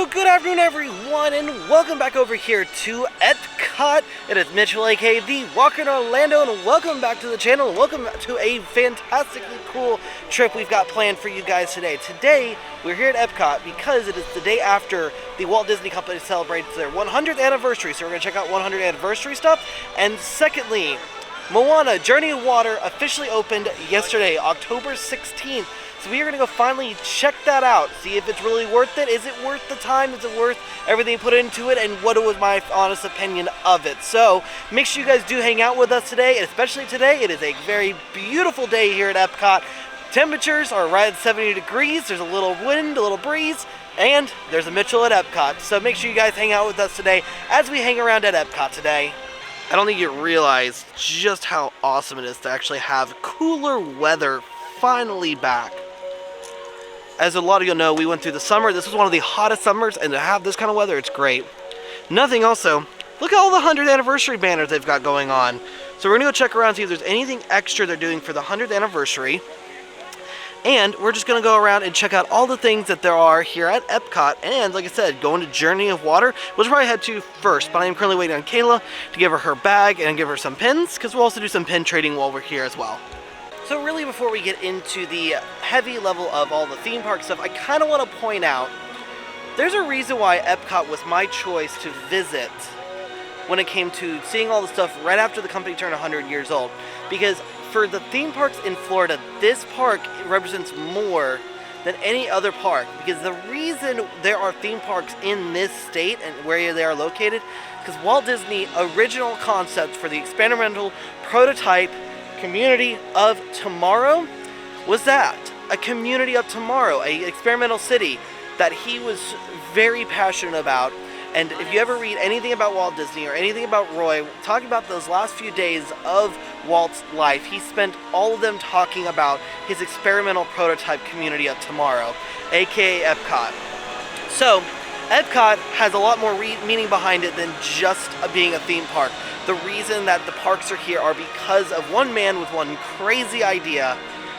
So good afternoon everyone, and welcome back over here to Epcot. It is Mitchell, aka The Walker in Orlando, and welcome back to the channel, and welcome to a fantastically cool trip we've got planned for you guys today. Today, we're here at Epcot because it is the day after the Walt Disney Company celebrates their 100th anniversary, so we're going to check out 100th anniversary stuff. And secondly, Moana Journey of Water officially opened yesterday, October 16th. So we are going to go finally check that out, see if it's really worth it. Is it worth the time? Is it worth everything put into it? And what was my honest opinion of it? So make sure you guys do hang out with us today, and especially today. It is a very beautiful day here at Epcot. Temperatures are right at 70 degrees. There's a little wind, a little breeze, and there's a Mitchell at Epcot. So make sure you guys hang out with us today as we hang around at Epcot today. I don't think you realize just how awesome it is to actually have cooler weather finally back. As a lot of you know, we went through the summer. This was one of the hottest summers, and to have this kind of weather, it's great. Nothing also, look at all the 100th anniversary banners they've got going on. So we're going to go check around, see if there's anything extra they're doing for the 100th anniversary. And we're just going to go around and check out all the things that there are here at Epcot. And like I said, going to Journey of Water, we'll probably head to first. But I am currently waiting on Kayla to give her bag and give her some pins, because we'll also do some pin trading while we're here as well. So really, before we get into the heavy level of all the theme park stuff, I kind of want to point out there's a reason why Epcot was my choice to visit when it came to seeing all the stuff right after the company turned 100 years old. Because for the theme parks in Florida, this park represents more than any other park. Because the reason there are theme parks in this state and where they are located, because Walt Disney original concept for the experimental prototype community of tomorrow was that a community of tomorrow, a experimental city that he was very passionate about. And if you ever read anything about Walt Disney or anything about Roy, talking about those last few days of Walt's life, he spent all of them talking about his experimental prototype community of tomorrow, aka Epcot. So Epcot has a lot more meaning behind it than just being a theme park. The reason that the parks are here are because of one man with one crazy idea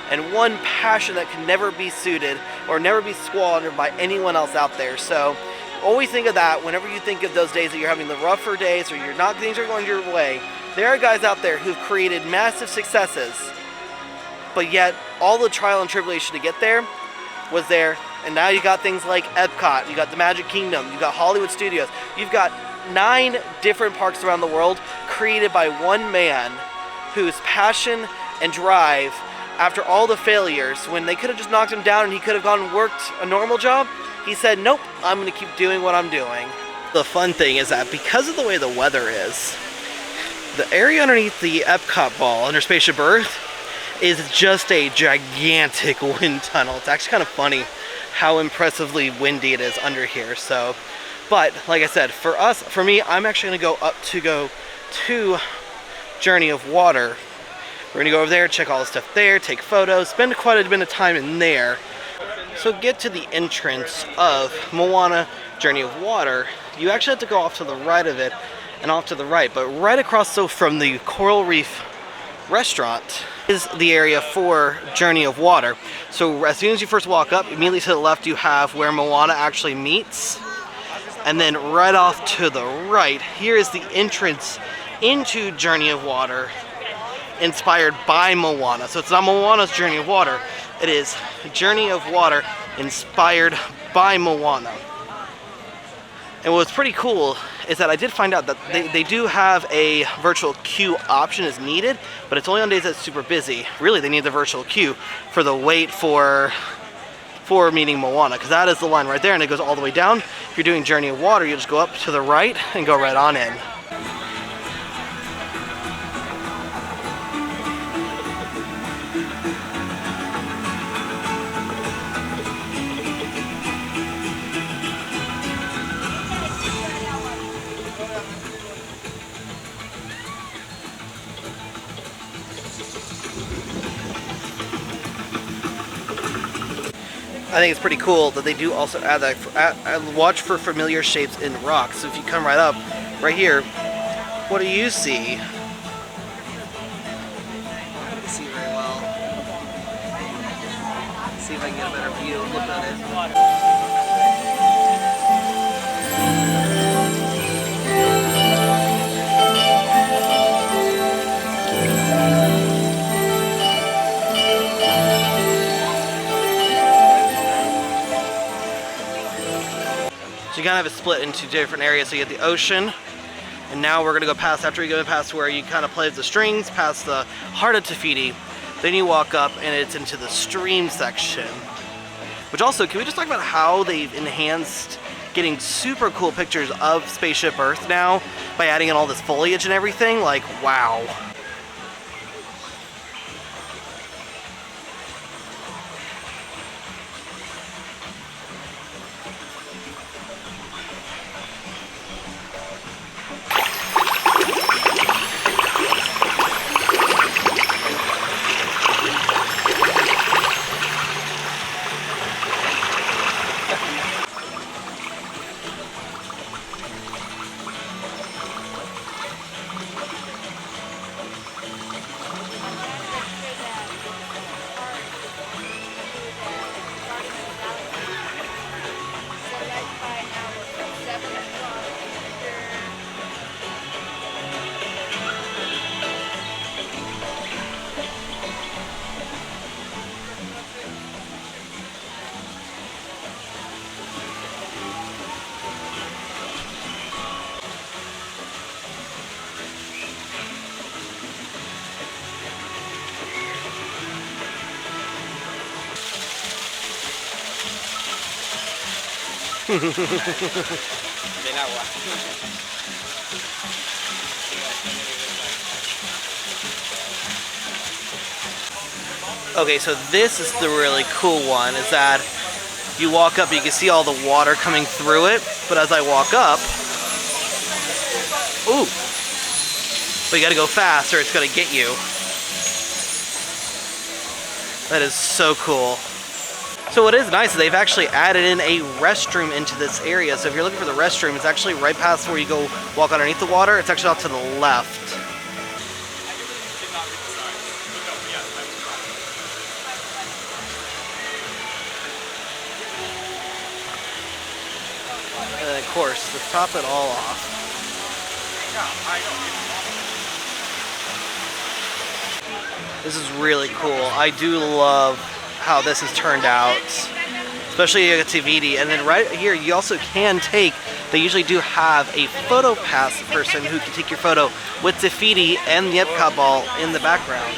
and one passion that can never be suited or never be squandered by anyone else out there. So always think of that whenever you think of those days that you're having the rougher days or things are going your way. There are guys out there who've created massive successes, but yet all the trial and tribulation to get there was there. And now you got things like Epcot, you got the Magic Kingdom, you got Hollywood Studios, you've got 9 different parks around the world created by one man whose passion and drive, after all the failures, when they could have just knocked him down and he could have gone and worked a normal job, he said, nope, I'm going to keep doing what I'm doing. The fun thing is that because of the way the weather is, the area underneath the Epcot ball under Spaceship Earth is just a gigantic wind tunnel. It's actually kind of funny how impressively windy it is under here. So, but like I said, for me, I'm actually going to go to Journey of Water. We're going to go over there, check all the stuff there, take photos, spend quite a bit of time in there. So get to the entrance of Moana Journey of Water. You actually have to go off to the right of it and off to the right. But right across from the Coral Reef restaurant is the area for Journey of Water. So as soon as you first walk up, immediately to the left you have where Moana actually meets. And then right off to the right, here is the entrance into Journey of Water, inspired by Moana. So it's not Moana's Journey of Water, it is Journey of Water inspired by Moana. And what's pretty cool is that I did find out that they do have a virtual queue option as needed, but it's only on days that it's super busy. Really, they need the virtual queue for the wait for meeting Moana, because that is the line right there, and it goes all the way down. If you're doing Journey of Water, you just go up to the right and go right on in. I think it's pretty cool that they do also add that, watch for familiar shapes in rocks. So if you come right up, right here, what do you see? I can't see very well. Let's see if I can get a better view. Look at it. So you kind of have it split into different areas. So you get the ocean, and now we're gonna go past, after you go past where you kind of play the strings, past the heart of Tafiti, then you walk up and it's into the stream section. Which also, can we just talk about how they've enhanced getting super cool pictures of Spaceship Earth now by adding in all this foliage and everything? Like, wow. Okay, so this is the really cool one, is that you walk up, you can see all the water coming through it, but as I walk up, ooh, but you gotta go fast or it's gonna get you. That is so cool. So what is nice is they've actually added in a restroom into this area. So if you're looking for the restroom, it's actually right past where you go walk underneath the water. It's actually off to the left. And then of course, to top it all off, this is really cool. I do love how this has turned out, especially at Taviti. And then right here, you also can take, they usually do have a photo pass person who can take your photo with Tafiti and the Epcot ball in the background.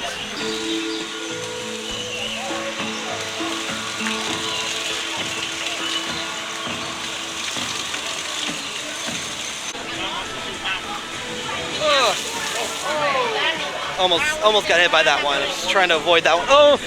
Almost got hit by that one. I was trying to avoid that one. Oh!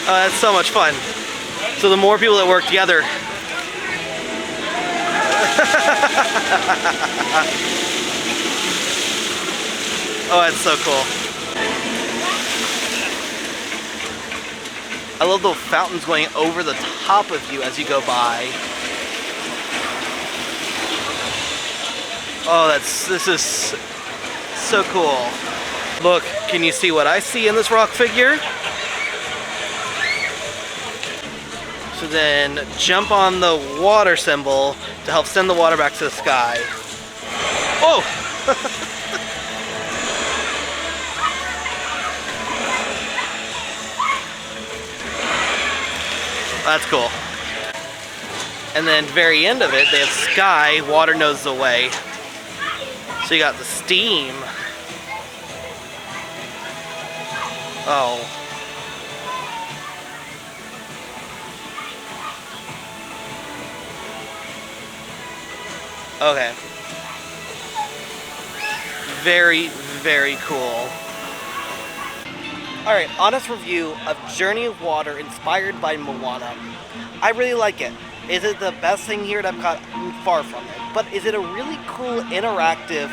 That's so much fun. So the more people that work together. Oh, that's so cool. I love the fountains going over the top of you as you go by. Oh, this is so cool. Look, can you see what I see in this rock figure? So then jump on the water symbol to help send the water back to the sky. Oh! That's cool. And then very end of it, they have sky, water knows the way. So you got the steam. Oh. Okay. Very, very cool. Alright, honest review of Journey of Water inspired by Moana. I really like it. Is it the best thing here at Epcot? Far from it. But is it a really cool, interactive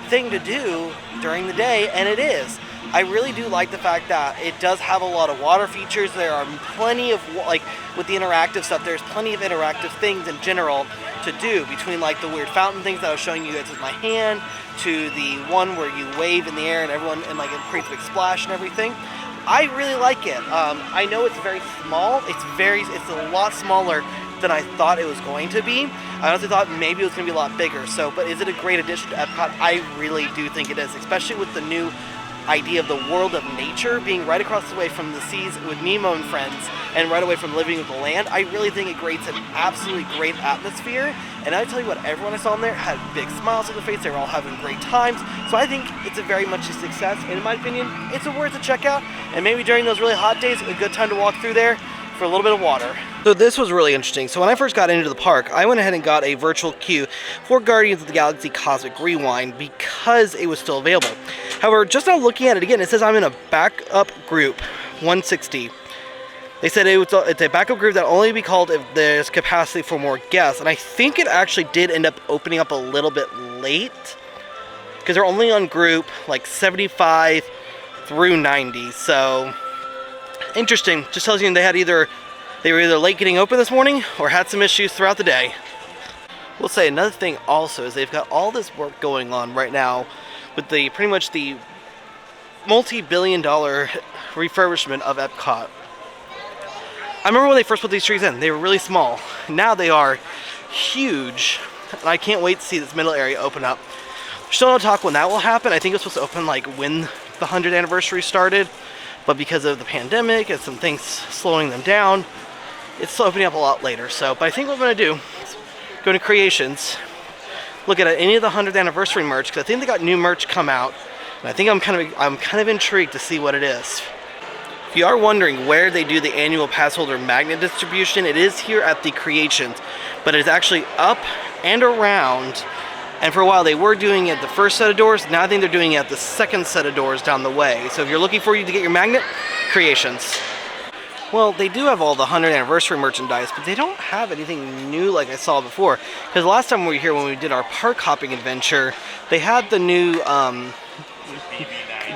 thing to do during the day? And it is. I really do like the fact that it does have a lot of water features. There are plenty of, like, with the interactive stuff, there's plenty of interactive things in general to do, between like the weird fountain things that I was showing you guys with my hand, to the one where you wave in the air and everyone, and like it creates a big splash and everything. I really like it. I know it's very small. It's a lot smaller than I thought it was going to be. I honestly thought maybe it was going to be a lot bigger. So, but is it a great addition to Epcot? I really do think it is, especially with the new idea of the world of nature being right across the way from the seas with Nemo and friends and right away from living with the land. I really think it creates an absolutely great atmosphere, and I tell you what, everyone I saw in there had big smiles on their face. They were all having great times, so I think it's a very much a success, and in my opinion it's a worth a check out, and maybe during those really hot days a good time to walk through there for a little bit of water. So this was really interesting. So when I first got into the park, I went ahead and got a virtual queue for Guardians of the Galaxy Cosmic Rewind because it was still available. However, just now looking at it again, it says I'm in a backup group, 160. They said it's a backup group that only be called if there's capacity for more guests, and I think it actually did end up opening up a little bit late because they're only on group like 75 through 90. So interesting. Just tells you they were either late getting open this morning or had some issues throughout the day. We'll say another thing also is they've got all this work going on right now with the pretty much the multi-billion-dollar refurbishment of Epcot. I remember when they first put these trees in, they were really small. Now they are huge, and I can't wait to see this middle area open up. There's still no talk when that will happen. I think it's supposed to open like when the 100th anniversary started, but because of the pandemic and some things slowing them down, it's still opening up a lot later. So, but I think what I'm going to do is go to Creations, look at any of the 100th anniversary merch, because I think they got new merch come out, and I think I'm kind of intrigued to see what it is. If you are wondering where they do the annual pass holder magnet distribution, it is here at the Creations, but it's actually up and around. And for a while they were doing it at the first set of doors. Now I think they're doing it at the second set of doors down the way. So if you're looking for you to get your magnet, Creations. Well, they do have all the 100th anniversary merchandise, but they don't have anything new like I saw before. Because the last time we were here when we did our park hopping adventure, they had the new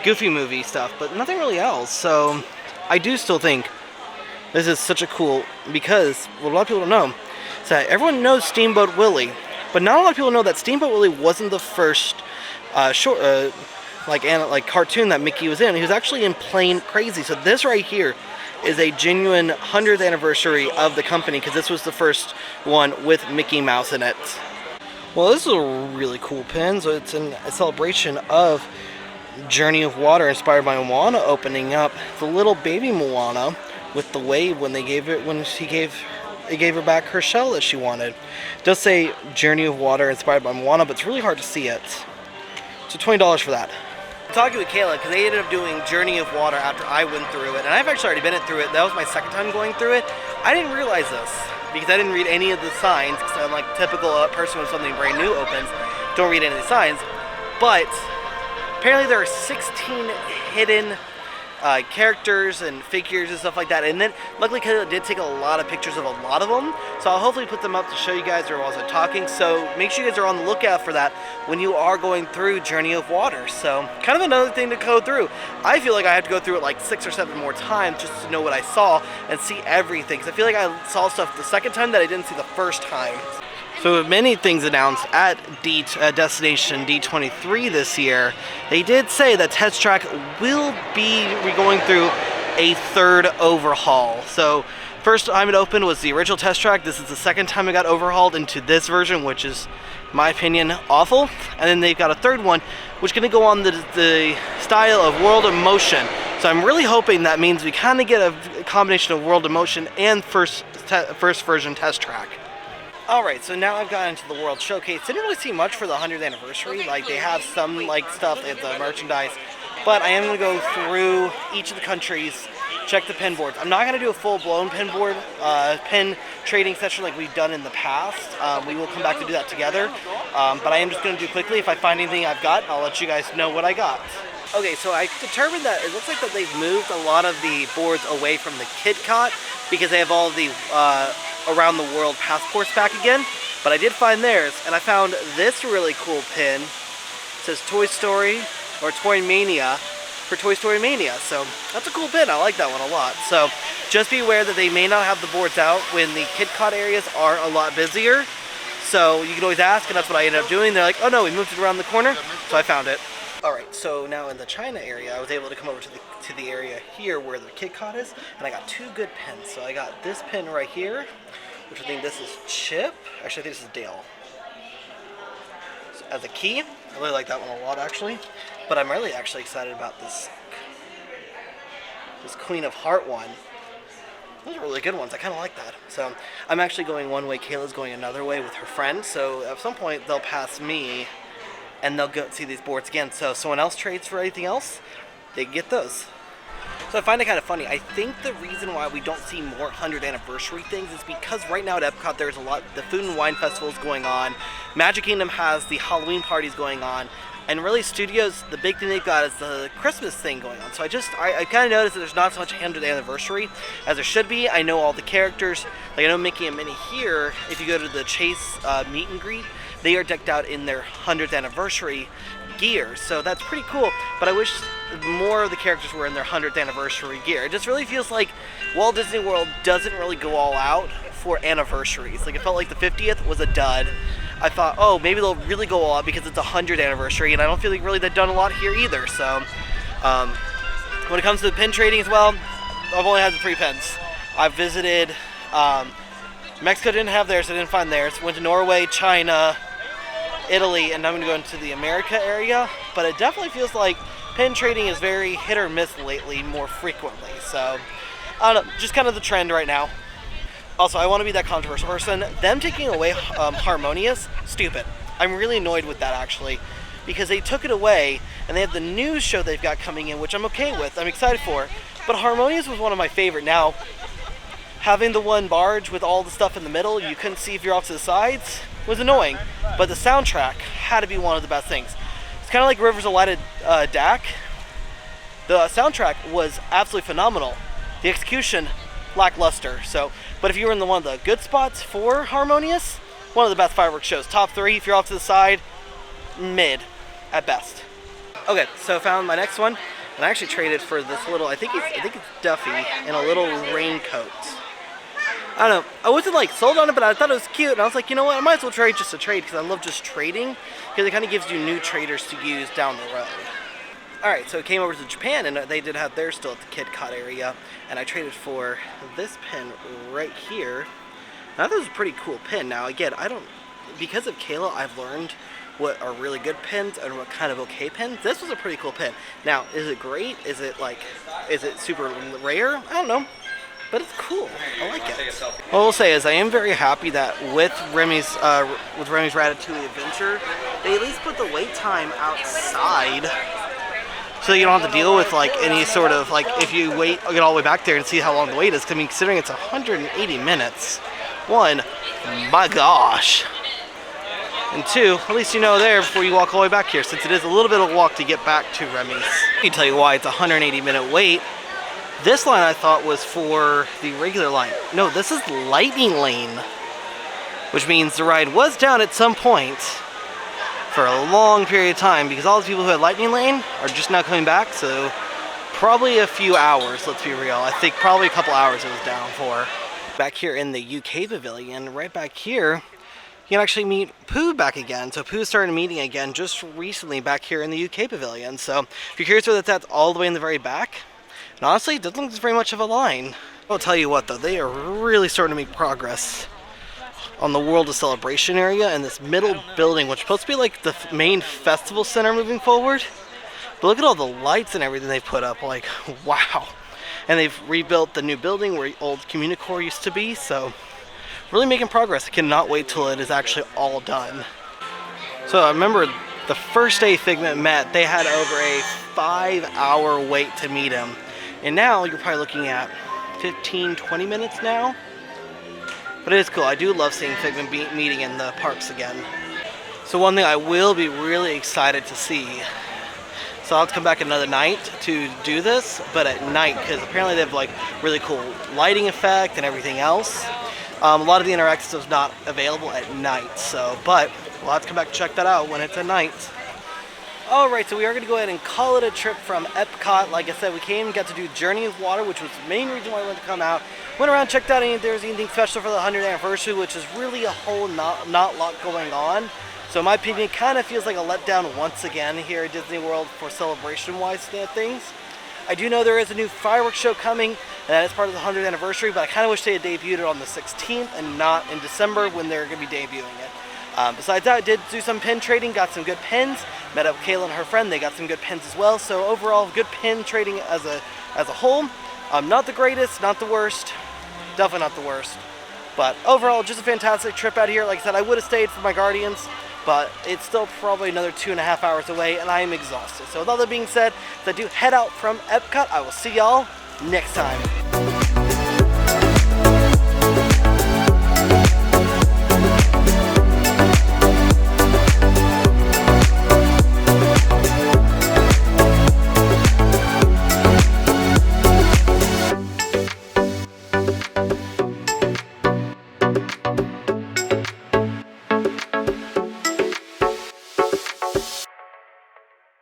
Goofy movie stuff, but nothing really else. So I do still think this is such a cool, because what a lot of people don't know is that everyone knows Steamboat Willie, but not a lot of people know that Steamboat Willie wasn't the first like cartoon that Mickey was in. He was actually in Plain Crazy. So this right here is a genuine 100th anniversary of the company, because this was the first one with Mickey Mouse in it. Well, this is a really cool pin. So it's a celebration of Journey of Water, inspired by Moana opening up. The little baby Moana with the wave when they gave it, it gave her back her shell that she wanted. It does say Journey of Water, inspired by Moana, but it's really hard to see it. So $20 for that. I'm talking with Kayla because they ended up doing Journey of Water after I went through it, and I've actually already been through it. That was my second time going through it. I didn't realize this because I didn't read any of the signs, because I'm like typical person when something brand new opens, don't read any of the signs. But apparently there are 16 hidden characters and figures and stuff like that, and then luckily Kayla did take a lot of pictures of a lot of them, so I'll hopefully put them up to show you guys or while I was talking. So make sure you guys are on the lookout for that when you are going through Journey of Water. So kind of another thing to go through. I feel like I have to go through it like 6 or 7 more times just to know what I saw and see everything, because I feel like I saw stuff the second time that I didn't see the first time. So with many things announced at Destination D23 this year, they did say that Test Track will be going through a third overhaul. So first time it opened was the original Test Track. This is the second time it got overhauled into this version, which is, in my opinion, awful. And then they've got a third one, which is going to go on the style of World of Motion. So I'm really hoping that means we kind of get a combination of World of Motion and first version Test Track. Alright, so now I've gotten into the World Showcase. Didn't really see much for the 100th anniversary. Like, they have some like stuff, they have the merchandise, but I am going to go through each of the countries, check the pin boards. I'm not going to do a full-blown pin board, pin trading session like we've done in the past. We will come back to do that together, but I am just going to do quickly. If I find anything I've got, I'll let you guys know what I got. Okay, so I determined that it looks like that they've moved a lot of the boards away from the KitKat because they have all of the around the world passports back again, but I did find theirs, and I found this really cool pin. It says Toy Story or Toy Mania for Toy Story Mania, so that's a cool pin. I like that one a lot. So just be aware that they may not have the boards out when the KitKat areas are a lot busier, so you can always ask, and that's what I ended up doing. They're like, oh no, we moved it around the corner, so I found it. Alright, so now in the China area, I was able to come over to the area here where the KitKat is, and I got 2 good pins. So I got this pin right here, which I think this is Chip. Actually, I think this is Dale. So, as a key, I really like that one a lot, actually. But I'm really actually excited about this Queen of Heart one. Those are really good ones. I kind of like that. So I'm actually going one way. Kayla's going another way with her friend. So at some point they'll pass me, and they'll go see these boards again. So if someone else trades for anything else, they get those. So I find it kind of funny. I think the reason why we don't see more 100th anniversary things is because right now at Epcot there's a lot. The Food and Wine Festival is going on. Magic Kingdom has the Halloween parties going on. And really, studios, the big thing they've got is the Christmas thing going on. So I kind of noticed that there's not so much 100th anniversary as there should be. I know all the characters. Like I know Mickey and Minnie here, if you go to the Chase meet and greet, they are decked out in their 100th anniversary gear. So that's pretty cool. But I wish more of the characters were in their 100th anniversary gear. It just really feels like Walt Disney World doesn't really go all out for anniversaries. Like it felt like the 50th was a dud. I thought, oh, maybe they'll really go all out because it's a 100th anniversary, and I don't feel like really they've done a lot here either. So, when it comes to the pin trading as well, I've only had the 3 pins. I've visited, Mexico didn't have theirs, I didn't find theirs. Went to Norway, China, Italy, and I'm going to go into the America area. But it definitely feels like pin trading is very hit or miss lately, more frequently. So, I don't know, just kind of the trend right now. Also, I want to be that controversial person. Them taking away Harmonious, stupid. I'm really annoyed with that, actually, because they took it away, and they have the new show they've got coming in, which I'm okay with. I'm excited for. But Harmonious was one of my favorite. Now, having the one barge with all the stuff in the middle, you couldn't see if you're off to the sides, was annoying. But the soundtrack had to be one of the best things. It's kind of like Rivers of Light DAC. The soundtrack was absolutely phenomenal. The execution, lackluster. But if you were in one of the good spots for Harmonious, one of the best fireworks shows. Top 3, if you're off to the side, mid at best. Okay, so I found my next one, and I actually traded for this little, I think it's Duffy in a little raincoat. I don't know, I wasn't like sold on it, but I thought it was cute, and I was like, you know what, I might as well trade just to trade, because I love just trading, because it kind of gives you new traders to use down the road. Alright, so it came over to Japan, and they did have theirs still at the Kid Cot area, and I traded for this pin right here. Now, this is a pretty cool pin. Now, again, because of Kayla, I've learned what are really good pins and what kind of okay pins. This was a pretty cool pin. Now, is it great? Is it super rare? I don't know, but it's cool. I like it. What I will say is I am very happy that with Remy's Ratatouille Adventure, they at least put the wait time outside, so you don't have to deal with like any sort of like if you wait, get all the way back there and see how long the wait is. I mean, considering it's 180 minutes. 1, my gosh. And 2, at least you know there before you walk all the way back here, since it is a little bit of a walk to get back to Remy's. I can tell you why it's a 180-minute wait. This line I thought was for the regular line. No, this is Lightning Lane, which means the ride was down at some point for a long period of time, because all the people who had Lightning Lane are just now coming back, so probably a few hours, let's be real. I think probably a couple hours it was down for. Back here in the UK Pavilion, right back here, you can actually meet Pooh back again. So Pooh started meeting again just recently back here in the UK Pavilion. So if you're curious where that's all the way in the very back, and honestly, it doesn't look like very much of a line. I'll tell you what though, they are really starting to make progress on the World of Celebration area and this middle building, which is supposed to be like the main festival center moving forward. But look at all the lights and everything they've put up, like, wow. And they've rebuilt the new building where old Communicore used to be, so really making progress. I cannot wait till it is actually all done. So I remember the first day Figment met, they had over a 5-hour wait to meet him. And now you're probably looking at 15-20 minutes now. But it is cool. I do love seeing Figment meeting in the parks again. So one thing I will be really excited to see, so I'll have to come back another night to do this, but at night, because apparently they have like really cool lighting effect and everything else. A lot of the interactive stuff is not available at night, so, but we'll have to come back and check that out when it's at night. Alright, so we are going to go ahead and call it a trip from Epcot. Like I said, we came and got to do Journey of Water, which was the main reason why I wanted to come out. Went around, checked out if there was anything special for the 100th anniversary, which is really a whole not lot going on. So in my opinion, it kind of feels like a letdown once again here at Disney World for celebration-wise things. I do know there is a new fireworks show coming, and that is part of the 100th anniversary, but I kind of wish they had debuted it on the 16th and not in December when they're going to be debuting it. Besides that, I did do some pin trading, got some good pins, met up with Kayla and her friend, they got some good pins as well, so overall, good pin trading as a whole. Not the greatest, not the worst, definitely not the worst, but overall, just a fantastic trip out here. Like I said, I would have stayed for my Guardians, but it's still probably another 2.5 hours away, and I am exhausted. So with all that being said, as I do head out from Epcot, I will see y'all next time.